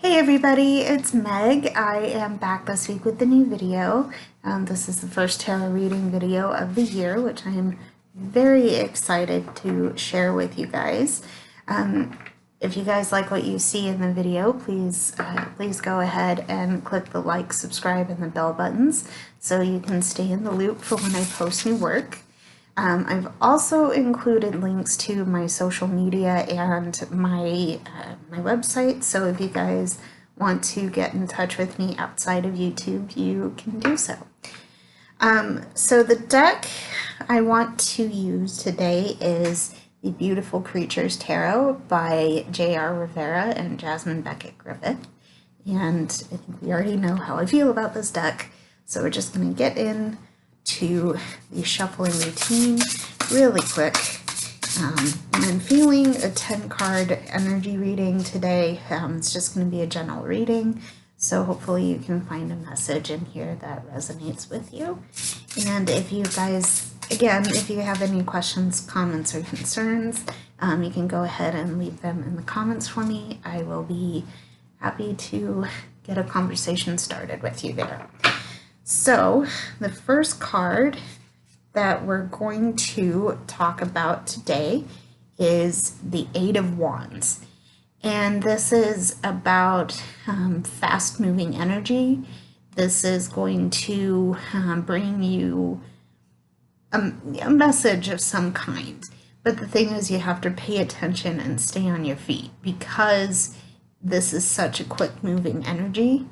Hey everybody, it's Meg. I am back this week with a new video. This is the first tarot reading video of the year, which I am very excited to share with you guys. If you guys like what you see in the video, please go ahead and click the like, subscribe, and the bell buttons so you can stay in the loop for when I post new work. I've also included links to my social media and my website, so if you guys want to get in touch with me outside of YouTube, you can do so. So the deck I want to use today is the Beautiful Creatures Tarot by JR Rivera and Jasmine Beckett Griffith. And I think we already know how I feel about this deck, so we're just going to get in to the shuffling routine really quick. I'm feeling a 10-card energy reading today. It's just going to be a general reading, so hopefully you can find a message in here that resonates with you. And if you guys, again, if you have any questions, comments, or concerns, you can go ahead and leave them in the comments for me. I will be happy to get a conversation started with you there. So the first card that we're going to talk about today is the Eight of Wands. And this is about fast-moving energy. This is going to bring you a message of some kind. But the thing is, you have to pay attention and stay on your feet because this is such a quick-moving energy.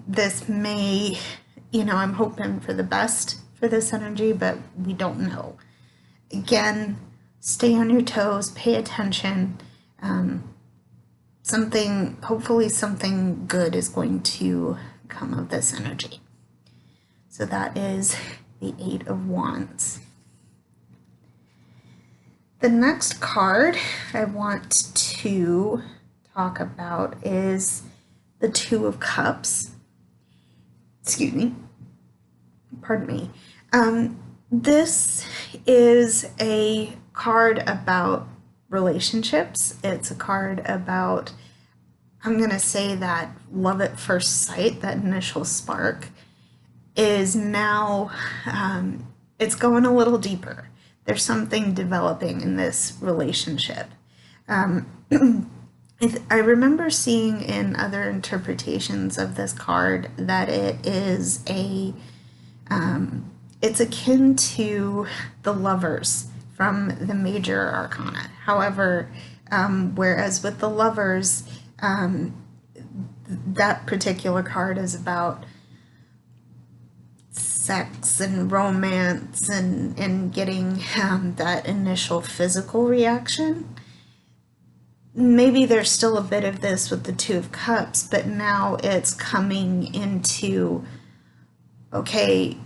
This may, I'm hoping for the best for this energy, but we don't know. Again, stay on your toes, pay attention. Hopefully something good is going to come of this energy. So that is the Eight of Wands. The next card I want to talk about is the Two of Cups. Excuse me. Pardon me. This is a card about relationships. It's a card about, I'm going to say that love at first sight, that initial spark, is now, it's going a little deeper. There's something developing in this relationship. I remember seeing in other interpretations of this card that it is it's akin to the Lovers from the Major Arcana. However, whereas with the Lovers, that particular card is about sex and romance and getting that initial physical reaction. Maybe there's still a bit of this with the Two of Cups, but now it's coming into, okay,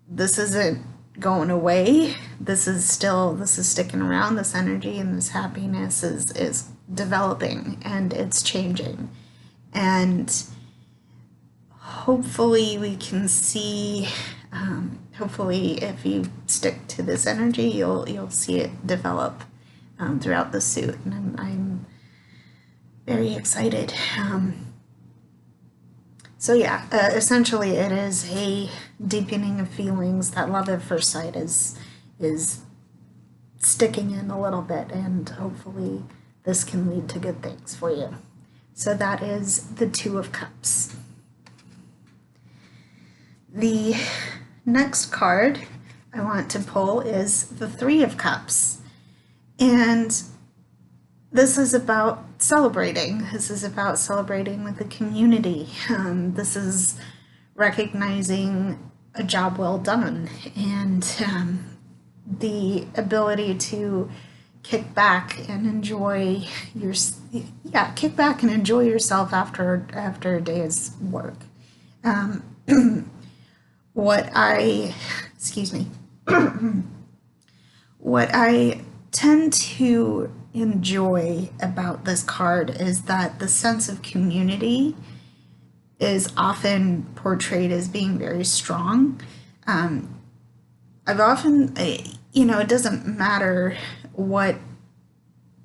this isn't going away. This is sticking around. This energy and this happiness is developing and it's changing. And hopefully we can see, hopefully if you stick to this energy, you'll see it develop throughout the suit. And I'm very excited. So yeah, essentially it is a deepening of feelings. That love at first sight is sticking in a little bit, and hopefully this can lead to good things for you. So that is the Two of Cups. The next card I want to pull is the Three of Cups. And this is about celebrating. This is about celebrating with the community. This is recognizing a job well done and the ability to kick back and enjoy yourself after a day's work. What I tend to enjoy about this card is that the sense of community is often portrayed as being very strong. I've often, it doesn't matter what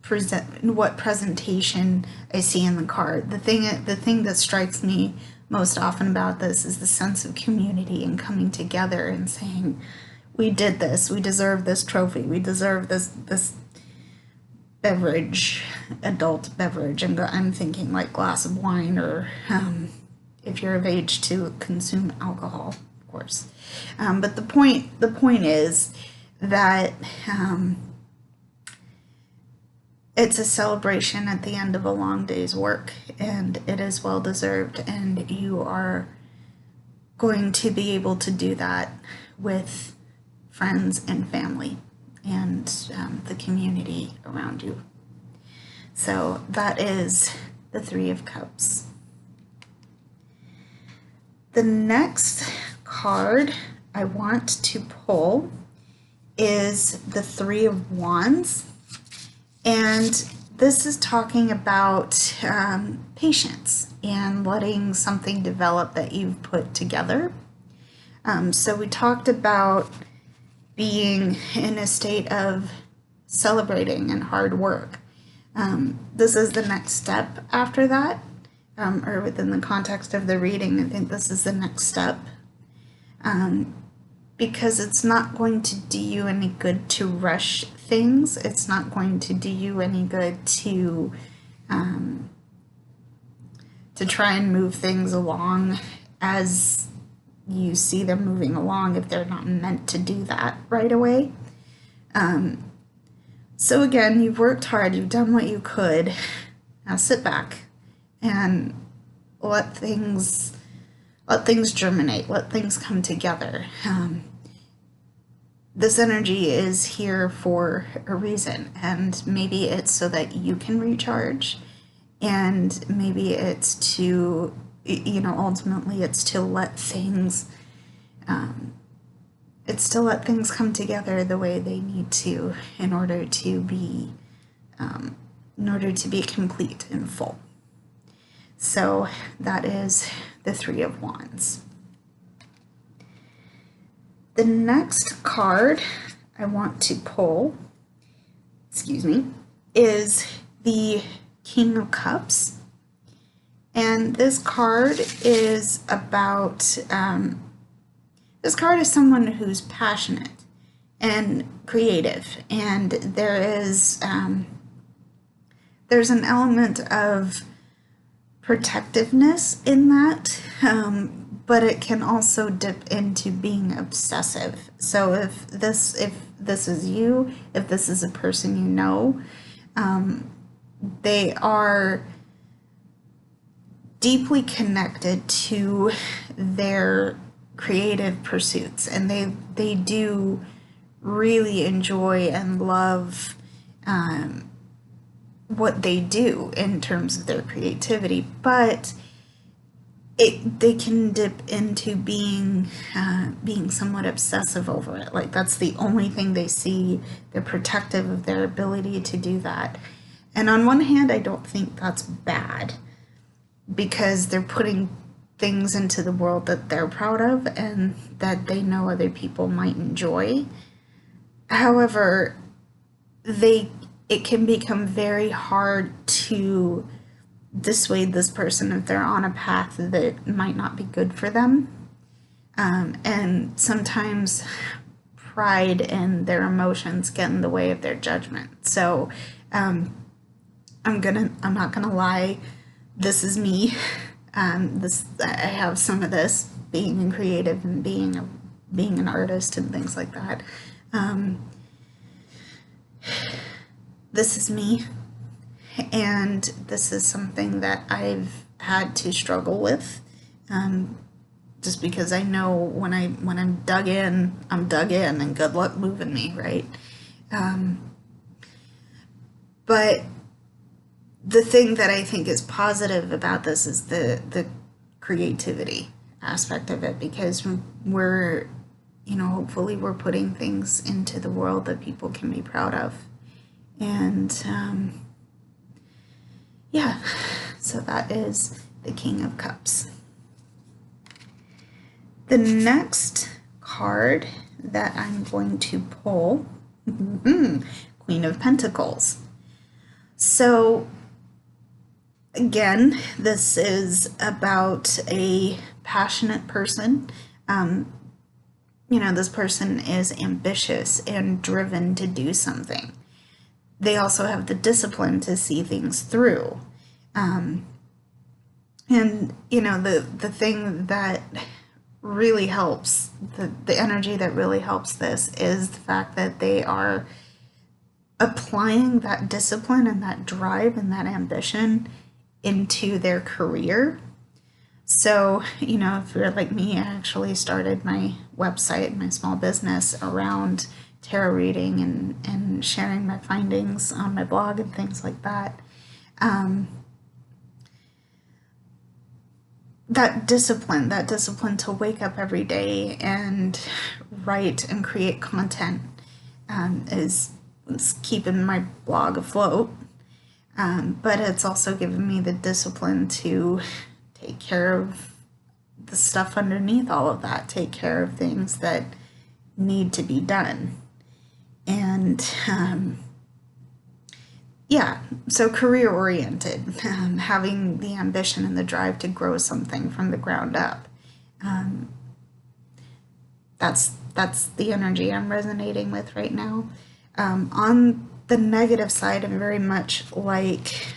presentation I see in the card. The thing that strikes me most often about this is the sense of community and coming together and saying, we did this, we deserve this trophy, we deserve this beverage, adult beverage. I'm thinking like glass of wine, or if you're of age to consume alcohol, of course. But the point is that it's a celebration at the end of a long day's work, and it is well deserved, and you are going to be able to do that with friends and family and the community around you. So that is the Three of Cups. The next card I want to pull is the Three of Wands. And this is talking about patience and letting something develop that you've put together. So we talked about being in a state of celebrating and hard work. This is the next step after that, or within the context of the reading, I think this is the next step. Because it's not going to do you any good to rush things. It's not going to do you any good to try and move things along as you see them moving along if they're not meant to do that right away. So again, you've worked hard, you've done what you could. Now sit back and let things germinate, let things come together. This energy is here for a reason, and maybe it's so that you can recharge, and maybe it's to, ultimately it's to let things, come together the way they need to in order to be complete and full. So that is the Three of Wands. The next card I want to pull, is the King of Cups. And this card is about, this card is someone who's passionate and creative. And there's an element of protectiveness in that, but it can also dip into being obsessive. So if this is you, if this is a person you know, they are deeply connected to their creative pursuits, and they do really enjoy and love what they do in terms of their creativity, but they can dip into being somewhat obsessive over it. Like that's the only thing they see. They're protective of their ability to do that. And on one hand, I don't think that's bad, because they're putting things into the world that they're proud of and that they know other people might enjoy. However, it can become very hard to dissuade this person if they're on a path that might not be good for them. And sometimes pride and their emotions get in the way of their judgment. So I'm not gonna lie, this is me. I have some of this, being creative and being an artist and things like that. This is me. And this is something that I've had to struggle with, just because I know when I'm dug in, and good luck moving me, right? But the thing that I think is positive about this is the creativity aspect of it, because we're, hopefully we're putting things into the world that people can be proud of. And yeah, so that is the King of Cups. The next card that I'm going to pull, Queen of Pentacles. So again, this is about a passionate person. This person is ambitious and driven to do something. They also have the discipline to see things through. And the thing that really helps, the energy that really helps this is the fact that they are applying that discipline and that drive and that ambition into their career. So, if you're like me, I actually started my website, my small business around tarot reading and sharing my findings on my blog and things like that. That discipline to wake up every day and write and create content is keeping my blog afloat. But it's also given me the discipline to take care of the stuff underneath all of that, take care of things that need to be done. And so career oriented, having the ambition and the drive to grow something from the ground up. That's the energy I'm resonating with right now. On the negative side, I'm very much like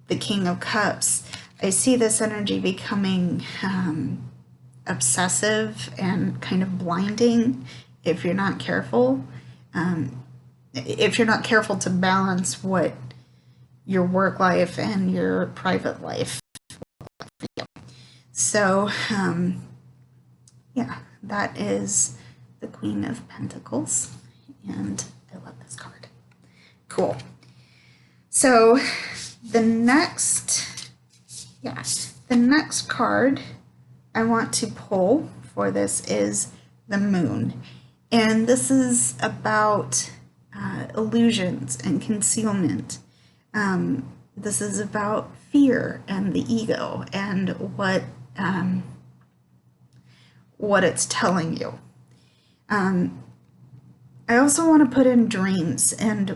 the King of Cups. I see this energy becoming obsessive and kind of blinding if you're not careful. If you're not careful to balance what your work life and your private life. So, that is the Queen of Pentacles, and I love this card. Cool. So, the next card I want to pull for this is the Moon. And this is about illusions and concealment. This is about fear and the ego and what it's telling you. I also want to put in dreams and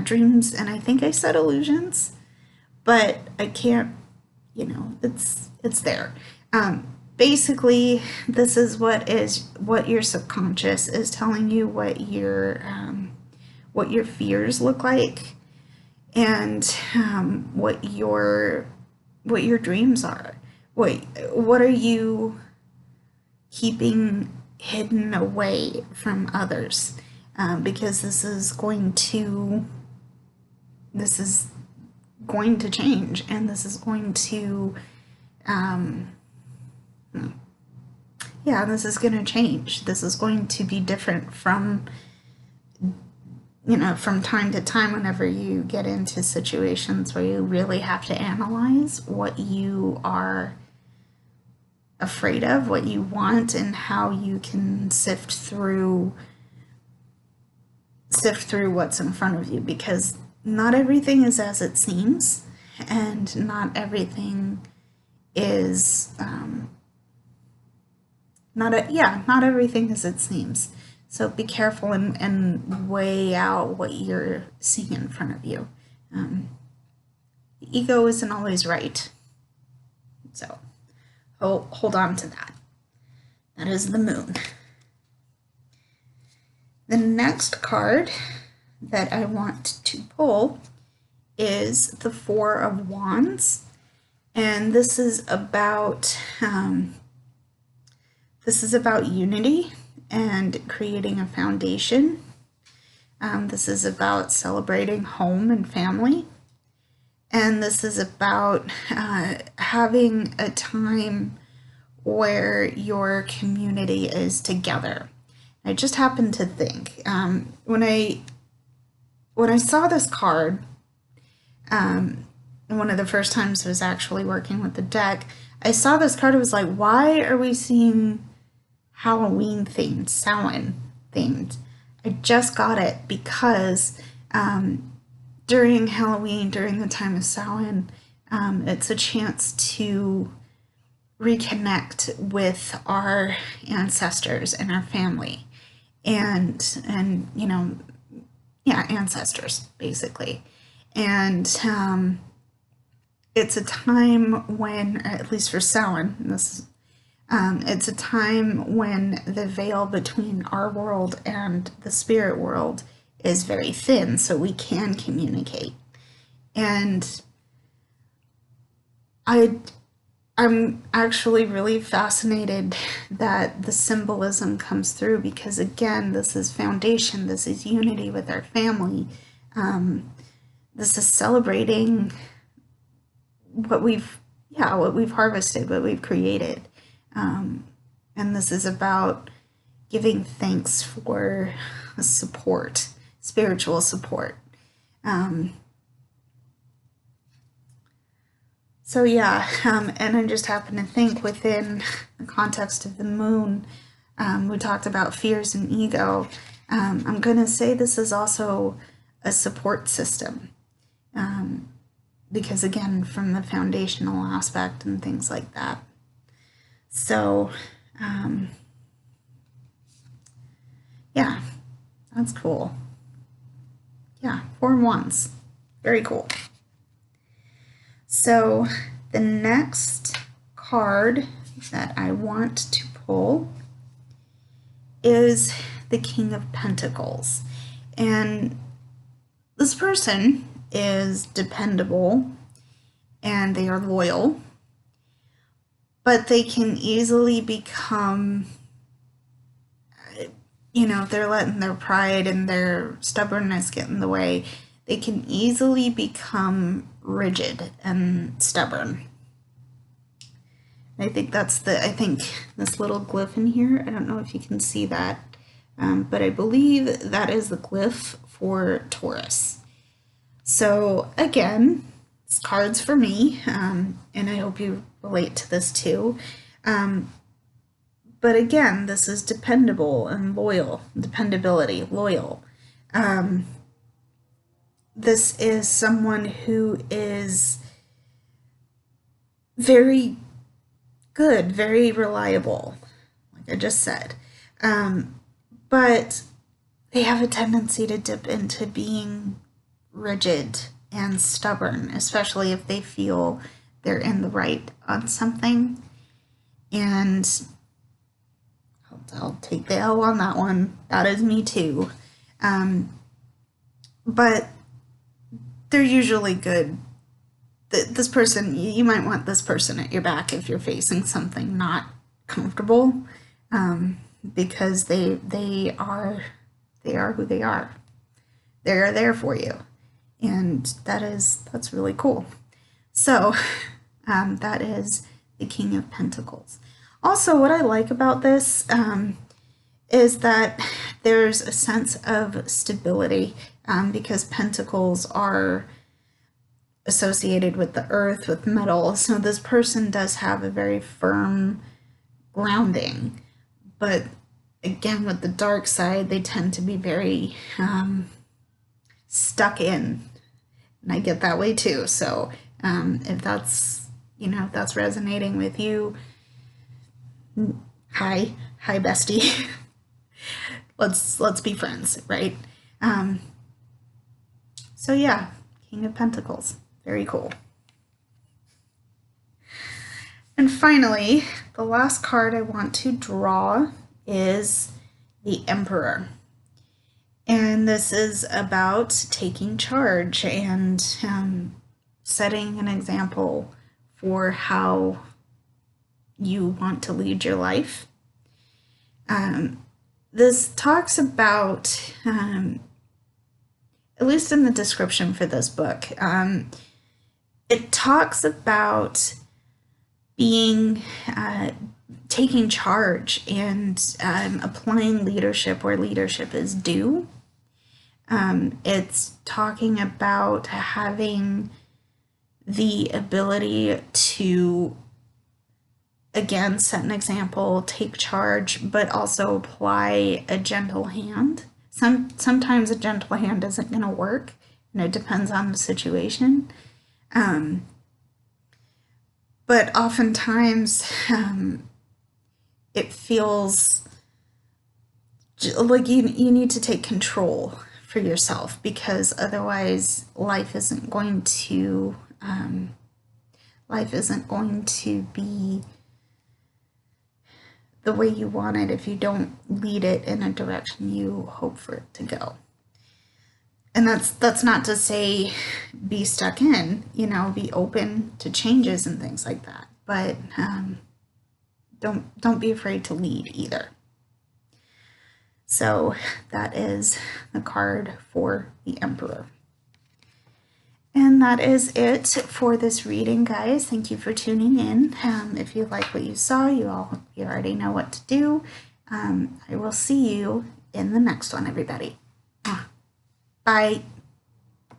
dreams, and I think I said illusions, but I can't, it's there. Basically, this is what your subconscious is telling you, what your fears look like, and what your dreams are. What are you keeping hidden away from others? Because this is going to change, and this is going to this is going to change. This is going to be different from time to time whenever you get into situations where you really have to analyze what you are afraid of, what you want, and how you can sift through what's in front of you, because not everything is as it seems, and not everything is not everything as it seems. So be careful and weigh out what you're seeing in front of you. The ego isn't always right. So hold on to that. That is the Moon. The next card that I want to pull is the Four of Wands. And this is about unity and creating a foundation. This is about celebrating home and family. And this is about having a time where your community is together. I just happened to think, when I saw this card, one of the first times I was actually working with the deck, I saw this card. I was like, why are we seeing Halloween themed, Samhain themed? I just got it because during Halloween, during the time of Samhain, it's a chance to reconnect with our ancestors and our family, and ancestors basically. And it's a time when, at least for Samhain, it's a time when the veil between our world and the spirit world is very thin, so we can communicate. And I'm actually really fascinated that the symbolism comes through, because again, this is foundation, this is unity with our family. This is celebrating what we've harvested, what we've created. And this is about giving thanks for support, spiritual support. So yeah, and I just happen to think within the context of the moon, we talked about fears and ego. I'm going to say this is also a support system, because again, from the foundational aspect and things like that. So, yeah, that's cool. Yeah, 4 wands. Very cool. So the next card that I want to pull is the King of Pentacles. And this person is dependable and they are loyal, but they can easily become, if they're letting their pride and their stubbornness get in the way, they can easily become rigid and stubborn. I think this little glyph in here, I don't know if you can see that, but I believe that is the glyph for Taurus. So again, it's cards for me, and I hope you relate to this too. But again, this is dependable and loyal, dependability, loyal. This is someone who is very good, very reliable, like I just said. But they have a tendency to dip into being rigid and stubborn, especially if they feel they're in the right on something. And I'll take the L on that one. That is me too. But they're usually good. This person, you might want this person at your back if you're facing something not comfortable, because they are who they are. They're there for you, and that's really cool. So that is the King of Pentacles. Also, what I like about this is that there's a sense of stability, because pentacles are associated with the earth, with metal. So this person does have a very firm grounding. But again, with the dark side, they tend to be very stuck in. And I get that way too. So if that's resonating with you, hi bestie. let's be friends, right? So yeah, King of Pentacles. Very cool. And finally, the last card I want to draw is the Emperor. And this is about taking charge and setting an example for how you want to lead your life. This talks about, at least in the description for this book, it talks about being, taking charge and applying leadership where leadership is due. It's talking about having the ability to, again, set an example, take charge, but also apply a gentle hand. Sometimes a gentle hand isn't going to work, and it depends on the situation. But oftentimes it feels like you need to take control for yourself, because otherwise life isn't going to be the way you want it if you don't lead it in a direction you hope for it to go. And that's not to say be stuck in, be open to changes and things like that. But don't be afraid to lead either. So that is the card for the Emperor. And that is it for this reading, guys. Thank you for tuning in. If you like what you saw, you already know what to do. I will see you in the next one, everybody. Bye.